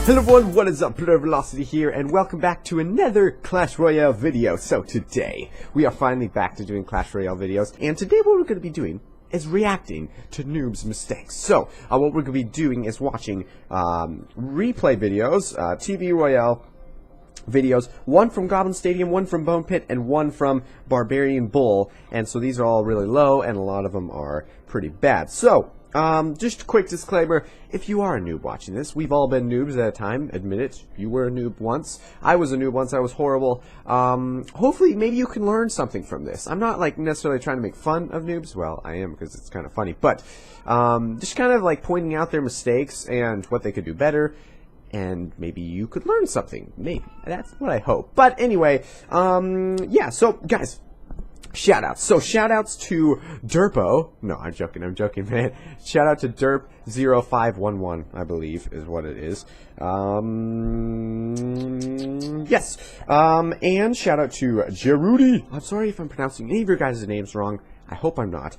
Hello everyone, what is up? Player Velocity here, and welcome back to another Clash Royale video. So today, we are finally back to doing Clash Royale videos, and today what we're going to be doing is reacting to Noobs' mistakes. So, what we're going to be doing is watching replay videos, TV Royale videos, one from Goblin Stadium, one from Bone Pit, and one from Barbarian Bull, and so these are all really low, and a lot of them are pretty bad. So, just a quick disclaimer, if you are a noob watching this, we've all been noobs at a time, admit it. You were a noob once. I was a noob once, I was horrible. Hopefully, maybe you can learn something from this. I'm not, like, necessarily trying to make fun of noobs. Well, I am, because it's kind of funny. But, just kind of, like, pointing out their mistakes and what they could do better. And maybe you could learn something. Maybe. That's what I hope. But anyway, yeah, so, guys. Shoutouts. So shoutouts to Derpo. No, I'm joking, man. Shout out to Derp0511, I believe is what it is. Yes. And shout out to Jerudi. I'm sorry if I'm pronouncing any of your guys' names wrong. I hope I'm not.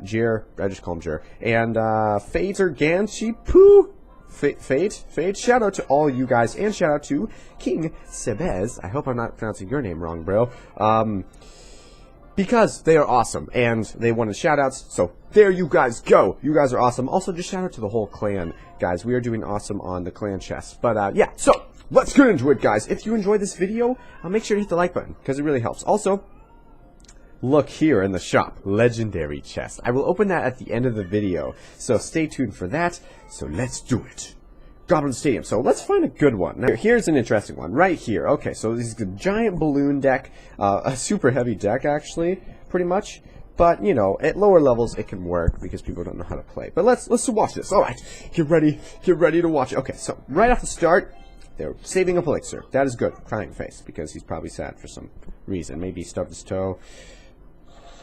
Jer, I just call him Jer. And Fater Ganshipu. Fate, shout out to all you guys, and shout out to King Sebez. I hope I'm not pronouncing your name wrong, bro. Because they are awesome, and they wanted shoutouts, so there you guys go. You guys are awesome. Also, just shout out to the whole clan, guys. We are doing awesome on the clan chest. But, yeah, so, let's get into it, guys. If you enjoyed this video, make sure to hit the like button, because it really helps. Also, look here in the shop, legendary chest. I will open that at the end of the video, so stay tuned for that. So let's do it. Goblin Stadium. So let's find a good one. Now, here's an interesting one right here. Okay, so this is a giant balloon deck, a super heavy deck actually, pretty much. But you know, at lower levels it can work because people don't know how to play. But let's watch this. All right, get ready to watch it. Okay, so right off the start, they're saving up elixir. That is good. Crying face because he's probably sad for some reason. Maybe he stubbed his toe.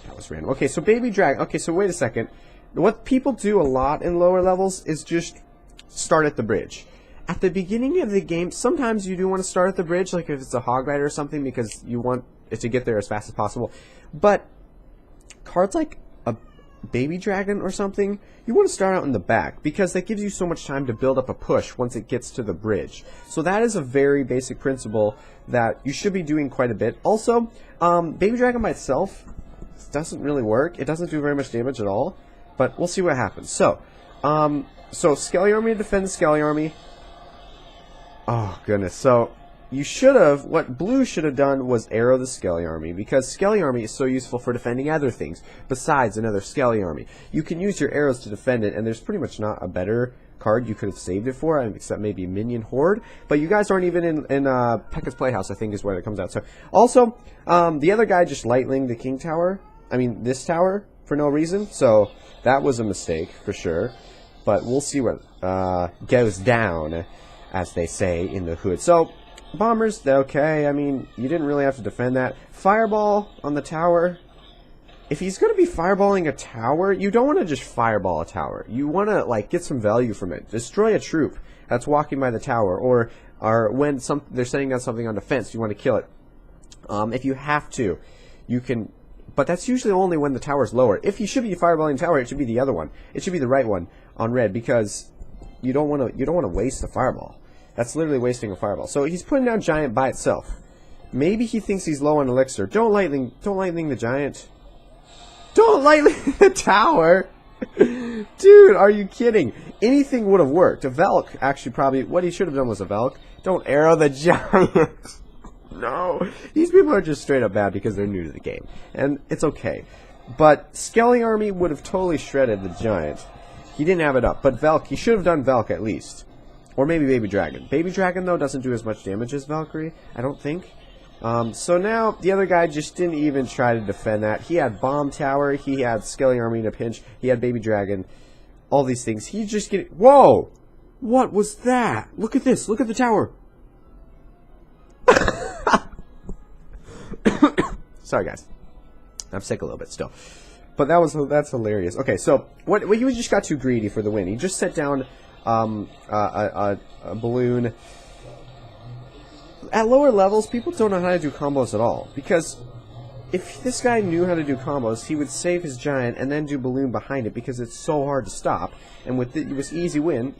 That was random. Okay, so baby dragon. Okay, so wait a second. What people do a lot in lower levels is just start at the bridge. At the beginning of the game, sometimes you do want to start at the bridge, like if it's a hog rider or something, because you want it to get there as fast as possible. But cards like a baby dragon or something, you want to start out in the back, because that gives you so much time to build up a push once it gets to the bridge. So that is a very basic principle that you should be doing quite a bit. Also, baby dragon by itself doesn't really work. It doesn't do very much damage at all, but we'll see what happens. So, Skelly Army to defend the Skelly Army. Oh, goodness. So, you should have, what Blue should have done was arrow the Skelly Army, because Skelly Army is so useful for defending other things besides another Skelly Army. You can use your arrows to defend it, and there's pretty much not a better card you could have saved it for, except maybe Minion Horde. But you guys aren't even in Pekka's Playhouse, I think is where it comes out. So, also, the other guy just lightning the King Tower. I mean, this tower, for no reason. So, that was a mistake, for sure. But we'll see what goes down, as they say in the hood. So, bombers, okay. I mean, you didn't really have to defend that. Fireball on the tower. If he's going to be fireballing a tower, you don't want to just fireball a tower. You want to, like, get some value from it. Destroy a troop that's walking by the tower. Or when they're setting down something on defense, you want to kill it. If you have to, you can... But that's usually only when the tower's lower. If you should be fireballing the tower, it should be the other one. It should be the right one on red, because you don't want to waste a fireball. That's literally wasting a fireball. So he's putting down giant by itself. Maybe he thinks he's low on elixir. Don't lightning the giant. Don't lightning the tower. Dude, are you kidding? Anything would have worked. A Velk actually probably what he should have done was a Velk. Don't arrow the giant. No, these people are just straight up bad because they're new to the game, and it's okay. But Skelly Army would have totally shredded the giant. He didn't have it up, but Velk, he should have done Velk at least, or maybe Baby Dragon. Baby Dragon though doesn't do as much damage as Valkyrie, I don't think. So now the other guy just didn't even try to defend that. He had Bomb Tower, he had Skelly Army in a pinch, he had Baby Dragon, all these things. He just get whoa, what was that? Look at this. Look at the tower. Sorry, guys. I'm sick a little bit still. But that's hilarious. Okay, so what he just got too greedy for the win. He just set down a balloon. At lower levels, people don't know how to do combos at all. Because if this guy knew how to do combos, he would save his giant and then do balloon behind it, because it's so hard to stop. And with it was easy win.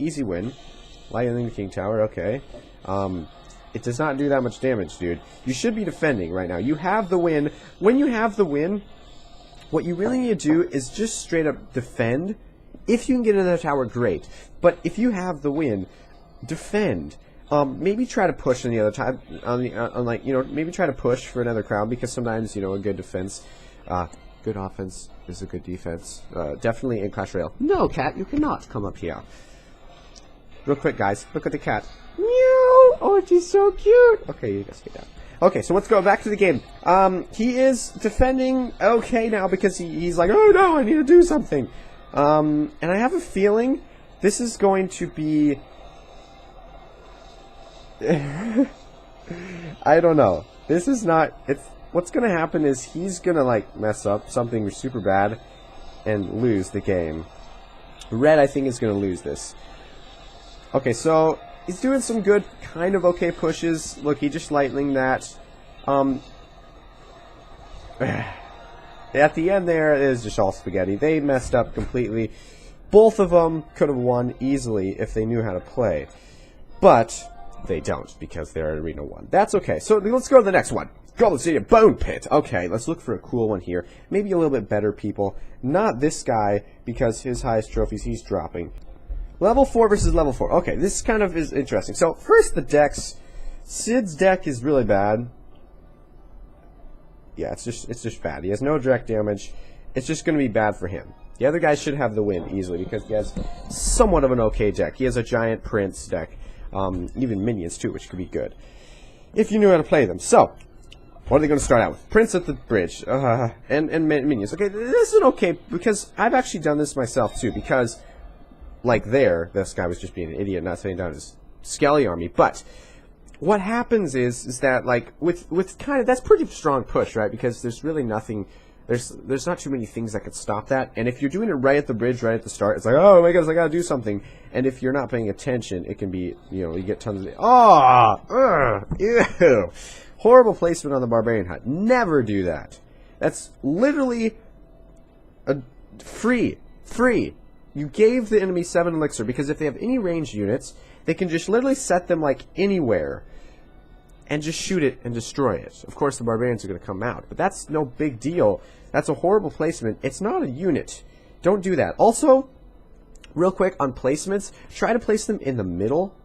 Lightning the king tower, okay. It does not do that much damage, dude. You should be defending right now. You have the win. When you have the win, what you really need to do is just straight up defend. If you can get another tower, great. But if you have the win, defend. Maybe try to push on the other time, maybe try to push for another crown, because sometimes, a good defense, good offense is a good defense. Definitely in Clash Royale. No, cat, you cannot come up here. Real quick, guys, look at the cat. Meow! Oh, she's so cute! Okay, you guys get down. Okay, so let's go back to the game. He is defending okay now, because he's like, oh no, I need to do something. And I have a feeling this is going to be... I don't know. This is not... What's going to happen is he's going to, like, mess up something super bad and lose the game. Red, I think, is going to lose this. Okay, so he's doing some good, kind of okay pushes. Look, he just lightning that. At the end there, it is just all spaghetti. They messed up completely. Both of them could have won easily if they knew how to play. But they don't, because they're at Arena 1. That's okay. So let's go to the next one. Golden City Bone Pit. Okay, let's look for a cool one here. Maybe a little bit better people. Not this guy, because his highest trophies he's dropping. Level 4 versus level 4. Okay, this kind of is interesting. So, first the decks. Sid's deck is really bad. Yeah, it's just bad. He has no direct damage. It's just going to be bad for him. The other guy should have the win easily, because he has somewhat of an okay deck. He has a giant prince deck. Even minions too, which could be good, if you knew how to play them. So, what are they going to start out with? Prince at the bridge, and minions. Okay, this is okay, because I've actually done this myself too, because... Like this guy was just being an idiot, not setting down his Skelly army. But what happens is that, like, with kind of, that's pretty strong push, right? Because there's really nothing, there's not too many things that could stop that. And if you're doing it right at the bridge, right at the start, it's like, oh my gosh, I gotta do something. And if you're not paying attention, it can be, you get tons of, ew. Horrible placement on the Barbarian Hut. Never do that. That's literally free. You gave the enemy 7 elixir, because if they have any ranged units, they can just literally set them, like, anywhere and just shoot it and destroy it. Of course, the barbarians are going to come out, but that's no big deal. That's a horrible placement. It's not a unit. Don't do that. Also, real quick on placements, try to place them in the middle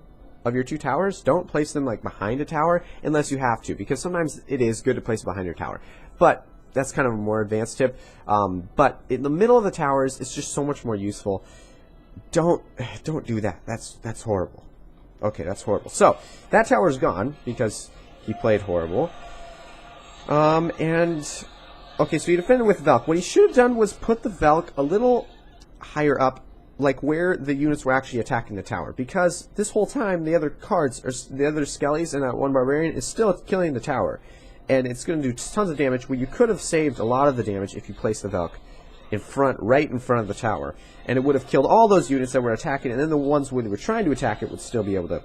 of your 2 towers. Don't place them, like, behind a tower unless you have to, because sometimes it is good to place behind your tower. But that's kind of a more advanced tip. But in the middle of the towers, it's just so much more useful. Don't do that. That's horrible. Okay, that's horrible. So that tower's gone because he played horrible. And okay, so he defended with Velk. What he should have done was put the Velk a little higher up, like where the units were actually attacking the tower. Because this whole time, the other cards, or the other Skellies and that one Barbarian, is still killing the tower. And it's going to do tons of damage, where you could have saved a lot of the damage if you placed the Velk in front, right in front of the tower. And it would have killed all those units that were attacking, and then the ones who were trying to attack it would still be able to...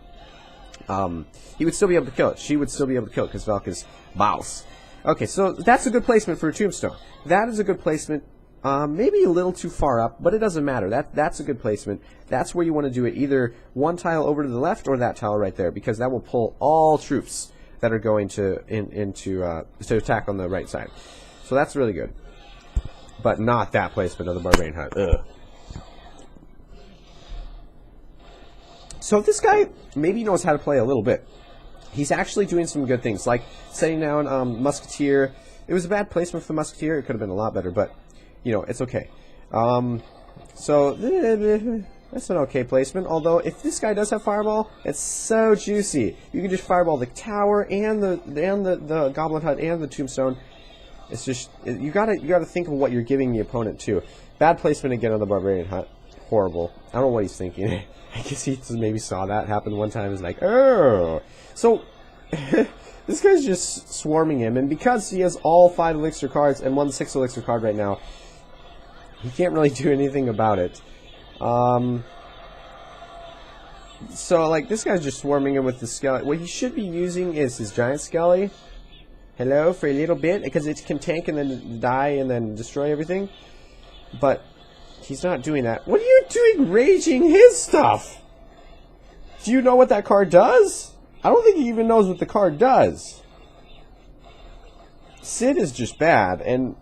he would still be able to kill it. She would still be able to kill it, because Velk is boss. Okay, so that's a good placement for a tombstone. That is a good placement. Maybe a little too far up, but it doesn't matter. That's a good placement. That's where you want to do it, either one tile over to the left or that tile right there, because that will pull all troops that are going to attack on the right side. So that's really good. But not that placement of the Barbarian Hut. Ugh. So this guy maybe knows how to play a little bit. He's actually doing some good things, like setting down Musketeer. It was a bad placement for Musketeer. It could have been a lot better, but, it's okay. So, that's an okay placement, although if this guy does have Fireball, it's so juicy. You can just Fireball the tower and the Goblin Hut and the Tombstone. It's just, you gotta think of what you're giving the opponent too. Bad placement again on the Barbarian Hut. Horrible. I don't know what he's thinking. I guess he maybe saw that happen one time and was like, oh. So, this guy's just swarming him, and because he has all 5 elixir cards and 1 6 elixir card right now, he can't really do anything about it. So, like, this guy's just swarming him with the Skelly. What he should be using is his giant Skelly. Hello, for a little bit, because it can tank and then die and then destroy everything. But he's not doing that. What are you doing raging his stuff? Do you know what that card does? I don't think he even knows what the card does. Sid is just bad, and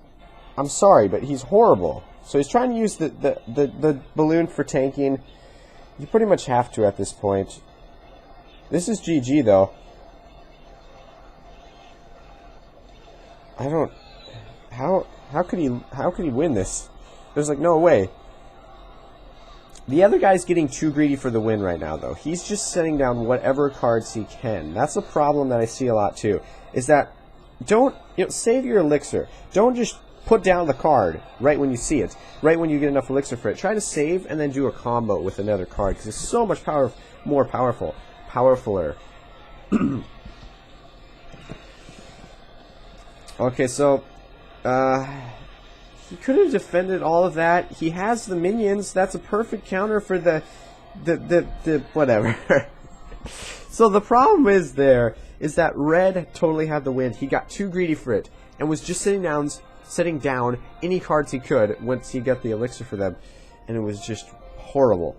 I'm sorry, but he's horrible. So he's trying to use the balloon for tanking. You pretty much have to at this point. This is GG, though. I don't... How could he win this? There's like no way. The other guy's getting too greedy for the win right now, though. He's just setting down whatever cards he can. That's a problem that I see a lot, too. Is that, don't, save your elixir. Don't just put down the card right when you see it. Right when you get enough elixir for it. Try to save and then do a combo with another card. Because it's so much more powerful. Powerfuler. Okay, so, he could have defended all of that. He has the minions. That's a perfect counter for the whatever. So the problem is that red totally had the win. He got too greedy for it and was just setting down any cards he could once he got the elixir for them, and it was just horrible,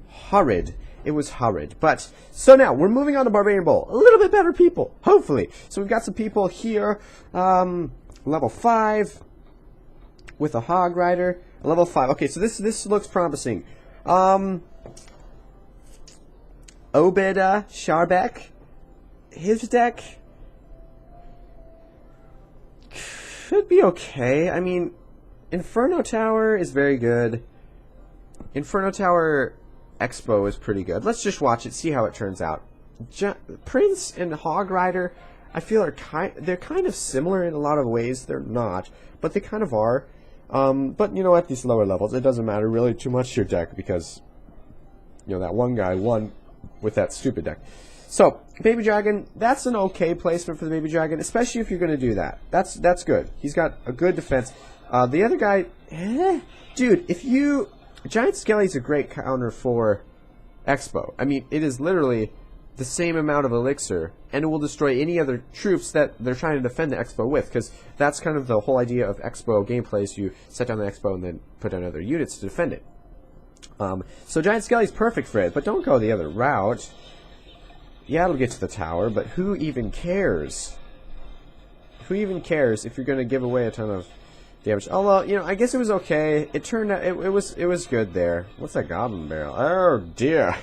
horrid. It was horrid. But so now we're moving on to Barbarian Bowl. A little bit better people, hopefully. So we've got some people here. Level 5 with a Hog Rider. Level 5. Okay, so this looks promising. Obeda Sharbek. His deck should be okay. I mean, Inferno Tower is very good. Inferno Tower Expo is pretty good. Let's just watch it, see how it turns out. Prince and Hog Rider, I feel they're kind of similar in a lot of ways. They're not, but they kind of are. But you know, at these lower levels, it doesn't matter really too much your deck because that one guy won with that stupid deck. So Baby Dragon, that's an okay placement for the Baby Dragon, especially if you're going to do that. That's good. He's got a good defense. The other guy, dude, Giant Skelly's a great counter for Expo. I mean, it is literally the same amount of elixir, and it will destroy any other troops that they're trying to defend the Expo with, because that's kind of the whole idea of Expo gameplay, is you set down the Expo and then put down other units to defend it. So Giant Skelly's perfect for it, but don't go the other route. Yeah, it'll get to the tower, but who even cares? Who even cares if you're going to give away a ton of damage? Although, I guess it was okay. It turned out, it was good there. What's that goblin barrel? Oh, dear.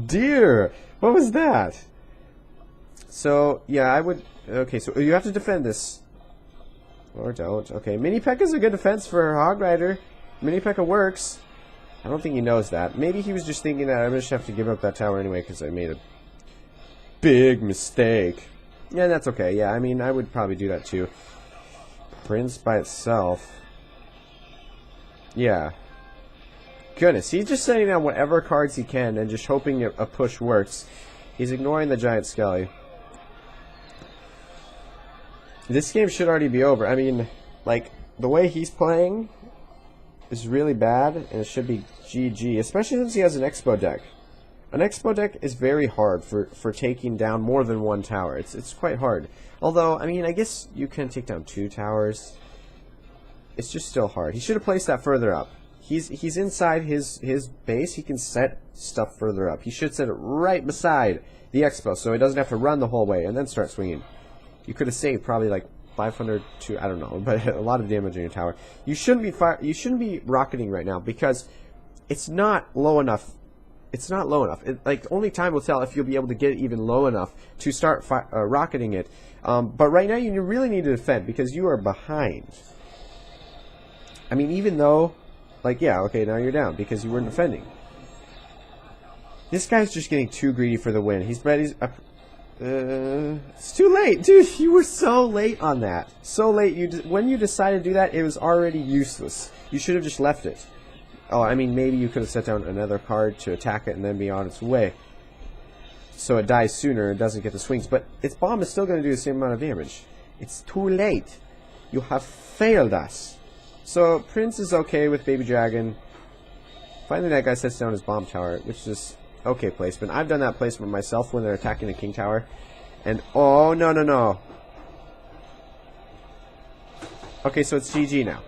Dear, what was that? So, yeah, I would... Okay, so you have to defend this. Or don't. Okay, Mini P.E.K.K.'s a good defense for Hog Rider. Mini P.E.K.K.A works. I don't think he knows that. Maybe he was just thinking that I'm just have to give up that tower anyway because I made a big mistake. Yeah, that's okay. Yeah, I mean, I would probably do that too. Prince by itself. Yeah. Goodness, he's just setting down whatever cards he can and just hoping a push works. He's ignoring the Giant Skelly. This game should already be over. I mean, like, the way he's playing is really bad, and it should be GG, especially since he has an Expo deck. An Expo deck is very hard for taking down more than one tower. It's quite hard. Although, I mean, I guess you can take down 2 towers. It's just still hard. He should have placed that further up. He's inside his base. He can set stuff further up. He should set it right beside the Expo, so he doesn't have to run the whole way and then start swinging. You could have saved probably like 500 to, I don't know, but a lot of damage on your tower. You shouldn't be rocketing right now because it's not low enough. It's not low enough. Like, only time will tell if you'll be able to get it even low enough to start rocketing it. But right now you really need to defend because you are behind. I mean, even though, like, yeah, okay, now you're down because you weren't defending. This guy's just getting too greedy for the win. He's ready. It's too late, dude. You were so late on that. So late. When you decided to do that, it was already useless. You should have just left it. Oh, I mean, maybe you could have set down another card to attack it and then be on its way, so it dies sooner and doesn't get the swings. But its bomb is still going to do the same amount of damage. It's too late. You have failed us. So Prince is okay with Baby Dragon. Finally, that guy sets down his bomb tower, which is okay placement. I've done that placement myself when they're attacking the King Tower. And, oh, no, no, no. Okay, so it's GG now.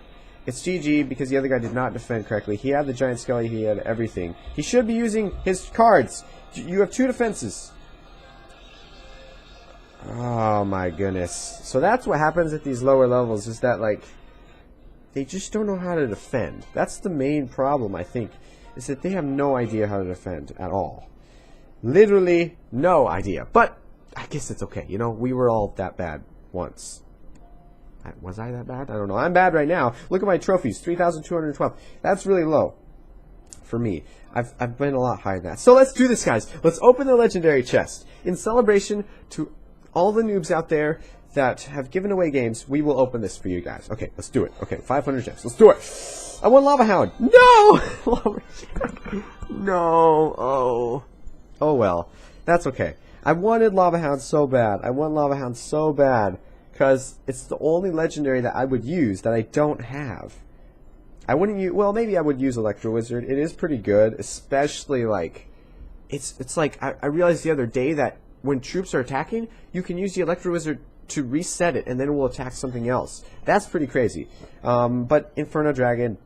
It's GG because the other guy did not defend correctly. He had the Giant Skelly, he had everything. He should be using his cards. You have 2 defenses. Oh my goodness. So that's what happens at these lower levels, is that, like, they just don't know how to defend. That's the main problem, I think, is that they have no idea how to defend at all. Literally no idea. But I guess it's okay. You know, we were all that bad once. Was I that bad? I don't know. I'm bad right now. Look at my trophies, 3,212. That's really low for me. I've been a lot higher than that. So let's do this, guys. Let's open the legendary chest. In celebration to all the noobs out there that have given away games, we will open this for you guys. Okay, let's do it. Okay, 500 gems. Let's do it. I want Lava Hound. No! No. Oh. Oh well. That's okay. I wanted Lava Hound so bad. I want Lava Hound so bad because it's the only legendary that I would use that I don't have. I wouldn't use, well, maybe I would use Electro Wizard. It is pretty good, especially like, it's like, I realized the other day that when troops are attacking, you can use the Electro Wizard to reset it, and then it will attack something else. That's pretty crazy. But Inferno Dragon,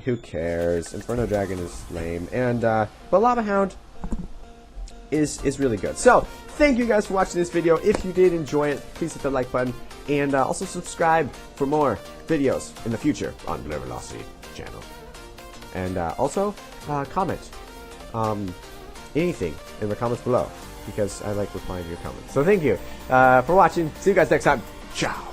who cares? Inferno Dragon is lame. And, but Lava Hound is really good. So, thank you guys for watching this video. If you did enjoy it, please hit the like button. And also subscribe for more videos in the future on Blur Velocity channel. And also, comment anything in the comments below, because I like replying to your comments. So thank you for watching. See you guys next time. Ciao.